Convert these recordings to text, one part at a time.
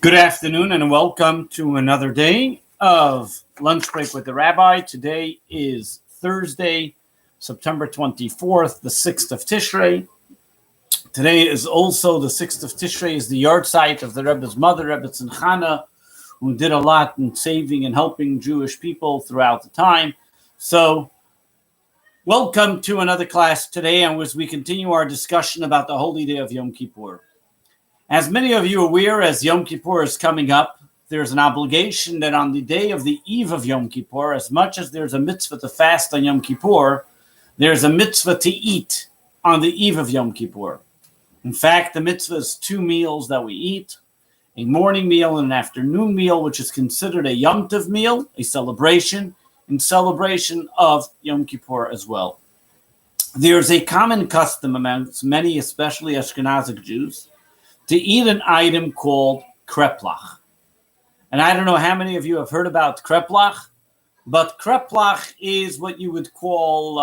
Good afternoon and welcome to another day of Lunch Break with the Rabbi. Today is Thursday, September 24th, the 6th of Tishrei. Today is also the 6th of Tishrei, is the yard site of the Rebbe's mother, Rebbe Tzimchana, who did a lot in saving and helping Jewish people throughout the time. So, welcome to another class today, and as we continue our discussion about the holy day of Yom Kippur. As many of you are aware, as Yom Kippur is coming up, there's an obligation that on the day of the eve of Yom Kippur, as much as there's a mitzvah to fast on Yom Kippur, there's a mitzvah to eat on the eve of Yom Kippur. In fact, the mitzvah is 2 meals that we eat, a morning meal and an afternoon meal, which is considered a Yom Tov meal, a celebration, in celebration of Yom Kippur as well. There's a common custom amongst many, especially Ashkenazic Jews, to eat an item called kreplach. And I don't know how many of you have heard about kreplach, but kreplach is what you would call,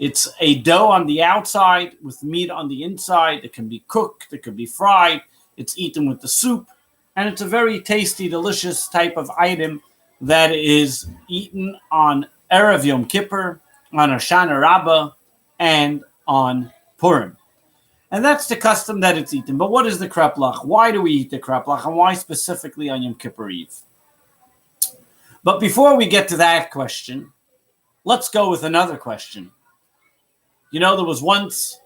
it's a dough on the outside with meat on the inside. It can be cooked, it can be fried, it's eaten with the soup, and it's a very tasty, delicious type of item that is eaten on Erev Yom Kippur, on Hoshana Rabbah, and on Purim. And that's the custom that it's eaten. But what is the kreplach? Why do we eat the kreplach? And why specifically on Yom Kippur Eve? But before we get to that question, let's go with another question. You know, there was once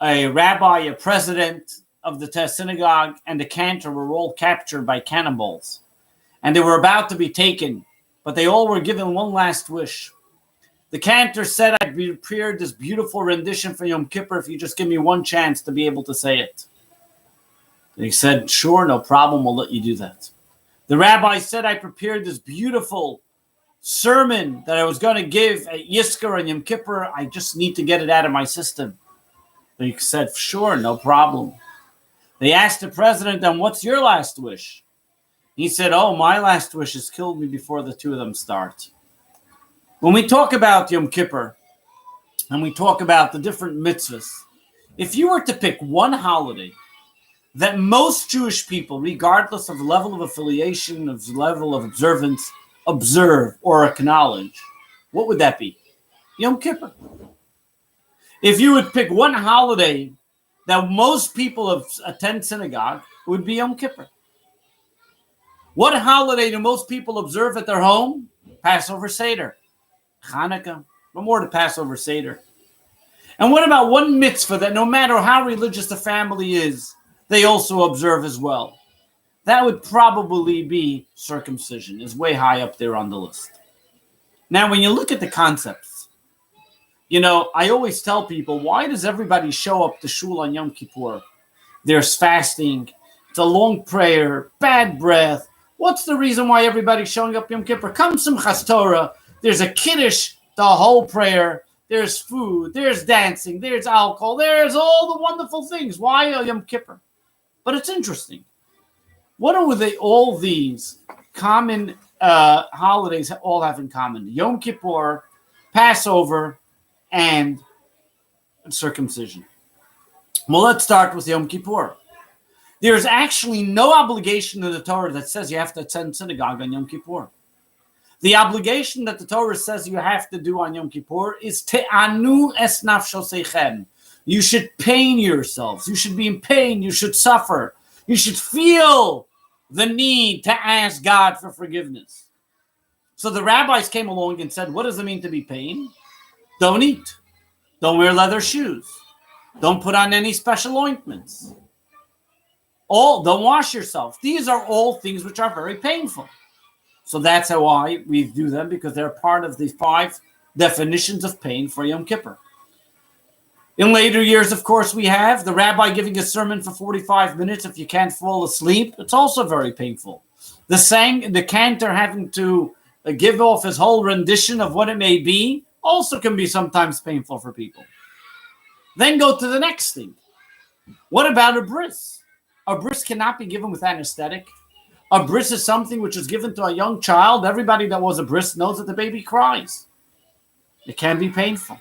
a rabbi, a president of the synagogue, and the cantor were all captured by cannonballs. And they were about to be taken, but they all were given one last wish. The cantor said, "I'd prepared this beautiful rendition for Yom Kippur if you just give me one chance to be able to say it." And he said, "Sure, no problem, we'll let you do that." The rabbi said, "I prepared this beautiful sermon that I was going to give at Yizkor and Yom Kippur. I just need to get it out of my system." And he said, "Sure, no problem." They asked the president, "Then what's your last wish?" He said, "Oh, my last wish is kill me before the two of them start." When we talk about Yom Kippur and we talk about the different mitzvahs, if you were to pick one holiday that most Jewish people, regardless of level of affiliation, of level of observance, observe or acknowledge, what would that be? Yom Kippur. If you would pick one holiday that most people attend synagogue, it would be Yom Kippur. What holiday do most people observe at their home? Passover Seder. Hanukkah, but more to Passover Seder. And what about one mitzvah that no matter how religious the family is, they also observe as well? That would probably be circumcision, is way high up there on the list. Now, when you look at the concepts, you know, I always tell people, why does everybody show up to shul on Yom Kippur? There's fasting, it's a long prayer, bad breath. What's the reason why everybody's showing up Yom Kippur? Come Simchas Torah. There's a kiddush the whole prayer. There's food, there's dancing, there's alcohol, there's all the wonderful things. Why Yom Kippur? But it's interesting. What do all these common holidays all have in common? Yom Kippur, Passover, and circumcision. Well, let's start with Yom Kippur. There's actually no obligation in the Torah that says you have to attend synagogue on Yom Kippur. The obligation that the Torah says you have to do on Yom Kippur is te'anu es nafshosechem. You should pain yourselves. You should be in pain. You should suffer. You should feel the need to ask God for forgiveness. So the rabbis came along and said, what does it mean to be pain? Don't eat. Don't wear leather shoes. Don't put on any special ointments. Don't wash yourself. These are all things which are very painful. So that's why we do them, because they're part of the 5 definitions of pain for Yom Kippur. In later years, of course, we have the rabbi giving a sermon for 45 minutes. If you can't fall asleep, it's also very painful. The cantor having to give off his whole rendition of what it may be also can be sometimes painful for people. Then go to the next thing. What about a bris? A bris cannot be given with anesthetic. A bris is something which is given to a young child. Everybody that was a bris knows that the baby cries. It can be painful.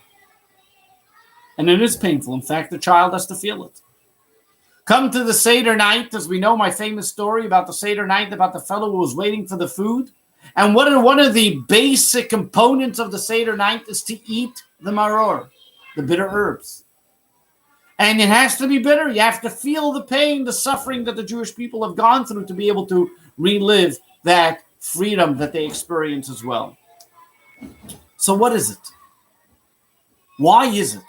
And it is painful. In fact, the child has to feel it. Come to the Seder night, as we know my famous story about the Seder night, about the fellow who was waiting for the food. And one of the basic components of the Seder night is to eat the maror, the bitter herbs. And it has to be bitter. You have to feel the pain, the suffering that the Jewish people have gone through to be able to relive that freedom that they experience as well. So what is it? Why is it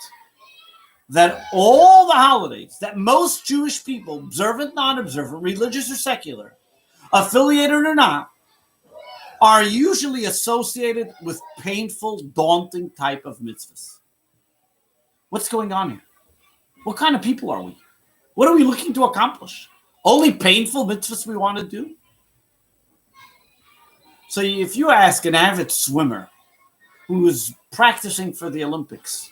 that all the holidays that most Jewish people, observant, non-observant, religious or secular, affiliated or not, are usually associated with painful, daunting type of mitzvahs? What's going on here? What kind of people are we? What are we looking to accomplish? Only painful mitzvahs we want to do? So if you ask an avid swimmer who is practicing for the Olympics,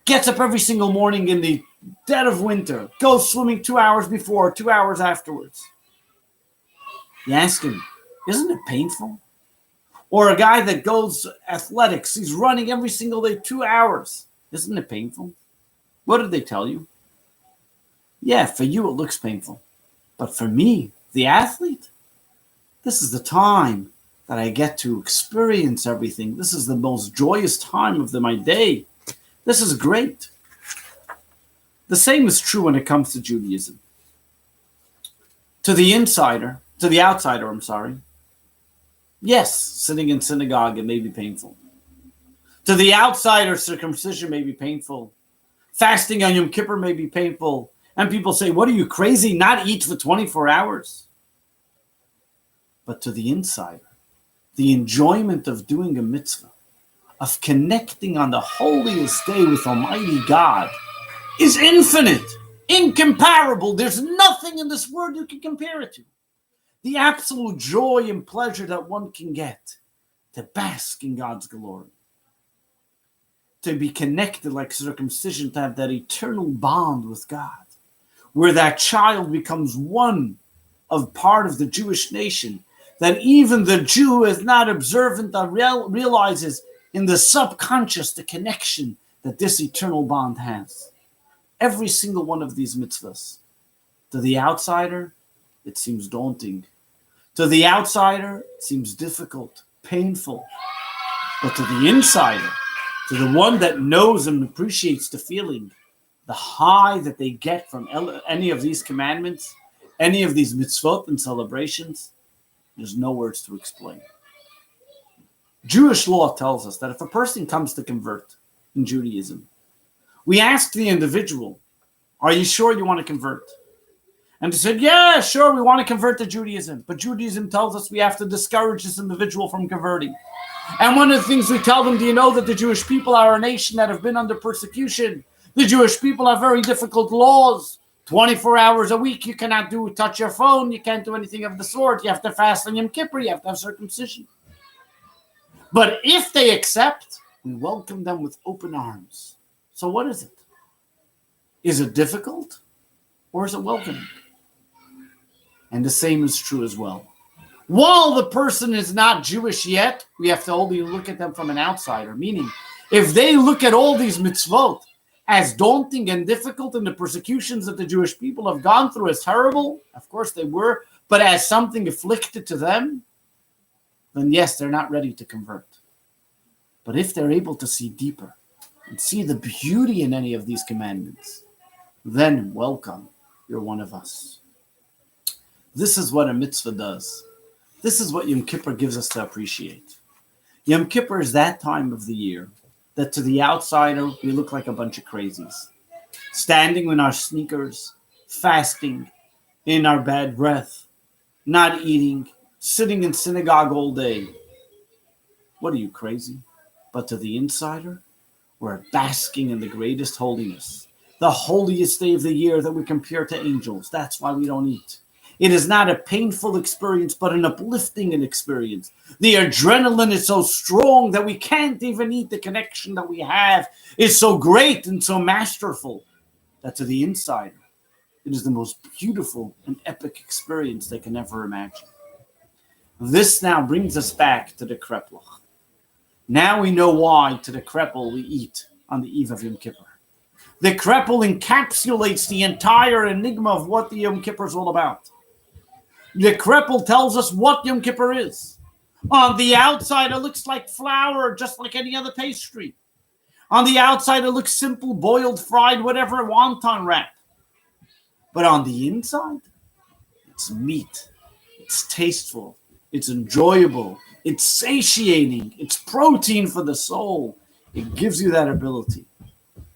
gets up every single morning in the dead of winter, goes swimming 2 hours before, 2 hours afterwards, you ask him, isn't it painful? Or a guy that goes athletics, he's running every single day 2 hours. Isn't it painful? What did they tell you? Yeah, for you it looks painful. But for me, the athlete, this is the time that I get to experience everything. This is the most joyous time of my day. This is great. The same is true when it comes to Judaism. To the outsider, yes, sitting in synagogue, it may be painful. To the outsider, circumcision may be painful. Fasting on Yom Kippur may be painful. And people say, what are you, crazy? Not eat for 24 hours? But to the insider, the enjoyment of doing a mitzvah, of connecting on the holiest day with Almighty God, is infinite, incomparable. There's nothing in this world you can compare it to. The absolute joy and pleasure that one can get to bask in God's glory. To be connected like circumcision, to have that eternal bond with God, where that child becomes one of part of the Jewish nation, that even the Jew who is not observant realizes in the subconscious the connection that this eternal bond has. Every single one of these mitzvahs. To the outsider, it seems daunting. To the outsider, it seems difficult, painful. But to the insider, to the one that knows and appreciates the feeling, the high that they get from any of these commandments, any of these mitzvot and celebrations, there's no words to explain. Jewish law tells us that if a person comes to convert in Judaism, we ask the individual, are you sure you want to convert? And they said, yeah, sure, we want to convert to Judaism. But Judaism tells us we have to discourage this individual from converting. And one of the things we tell them, do you know that the Jewish people are a nation that have been under persecution? The Jewish people have very difficult laws. 24 hours a week, you cannot touch your phone. You can't do anything of the sort. You have to fast on Yom Kippur. You have to have circumcision. But if they accept, We welcome them with open arms. So what is it? Is it difficult or is it welcoming? And the same is true as well. While the person is not Jewish yet, we have to only look at them from an outsider. Meaning, if they look at all these mitzvot as daunting and difficult and the persecutions that the Jewish people have gone through as terrible, of course they were, but as something afflicted to them, then yes, they're not ready to convert. But if they're able to see deeper and see the beauty in any of these commandments, then welcome, you're one of us. This is what a mitzvah does. This is what Yom Kippur gives us to appreciate. Yom Kippur is that time of the year that to the outsider, we look like a bunch of crazies. Standing in our sneakers, fasting, in our bad breath, not eating, sitting in synagogue all day. What are you, crazy? But to the insider, we're basking in the greatest holiness. The holiest day of the year that we compare to angels. That's why we don't eat. It is not a painful experience, but an uplifting experience. The adrenaline is so strong that we can't even eat. The connection that we have is so great and so masterful that to the insider, it is the most beautiful and epic experience they can ever imagine. This now brings us back to the Kreplach. Now we know why to the krepel we eat on the eve of Yom Kippur. The krepel encapsulates the entire enigma of what the Yom Kippur is all about. The krepel tells us what Yom Kippur is. On the outside, it looks like flour, just like any other pastry. On the outside, it looks simple, boiled, fried, whatever, wonton wrap. But on the inside, it's meat. It's tasteful. It's enjoyable. It's satiating. It's protein for the soul. It gives you that ability.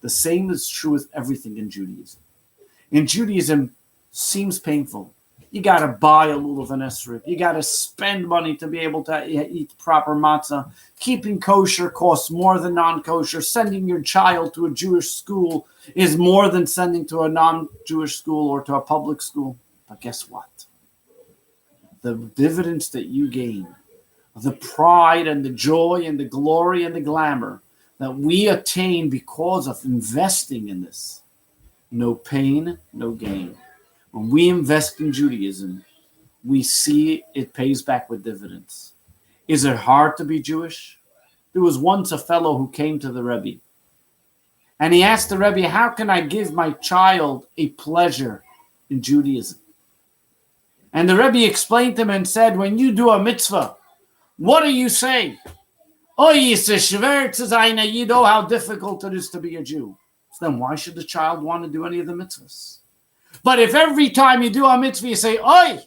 The same is true with everything in Judaism. In Judaism, seems painful. You got to buy a lulav and esrog. You got to spend money to be able to eat proper matzah. Keeping kosher costs more than non-kosher. Sending your child to a Jewish school is more than sending to a non-Jewish school or to a public school. But guess what? The dividends that you gain, the pride and the joy and the glory and the glamour that we attain because of investing in this. No pain, no gain. When we invest in Judaism, we see it pays back with dividends. Is it hard to be Jewish? There was once a fellow who came to the Rabbi, and he asked the Rabbi, how can I give my child a pleasure in Judaism? And the Rabbi explained to him and said, when you do a mitzvah, what do you say? Oh, you know how difficult it is to be a Jew. So then why should the child want to do any of the mitzvahs? But if every time you do a mitzvah, you say, Oi,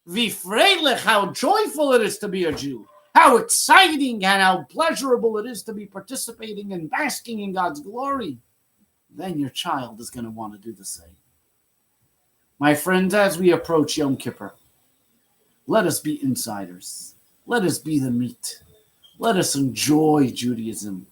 wie freilich, how joyful it is to be a Jew, how exciting and how pleasurable it is to be participating and basking in God's glory, then your child is going to want to do the same. My friends, as we approach Yom Kippur, let us be insiders. Let us be the meat. Let us enjoy Judaism.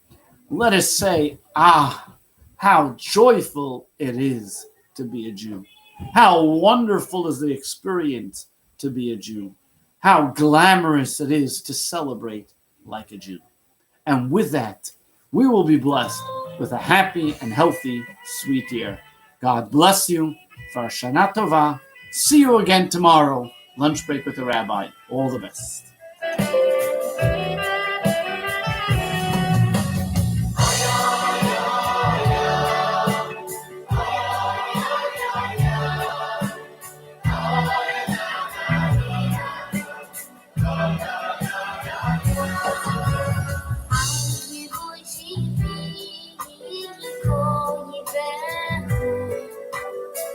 Let us say, how joyful it is to be a Jew. How wonderful is the experience to be a Jew. How glamorous it is to celebrate like a Jew. And with that, we will be blessed with a happy and healthy, sweet year. God bless you. For Shana Tova. See you again tomorrow. Lunch break with the Rabbi. All the best.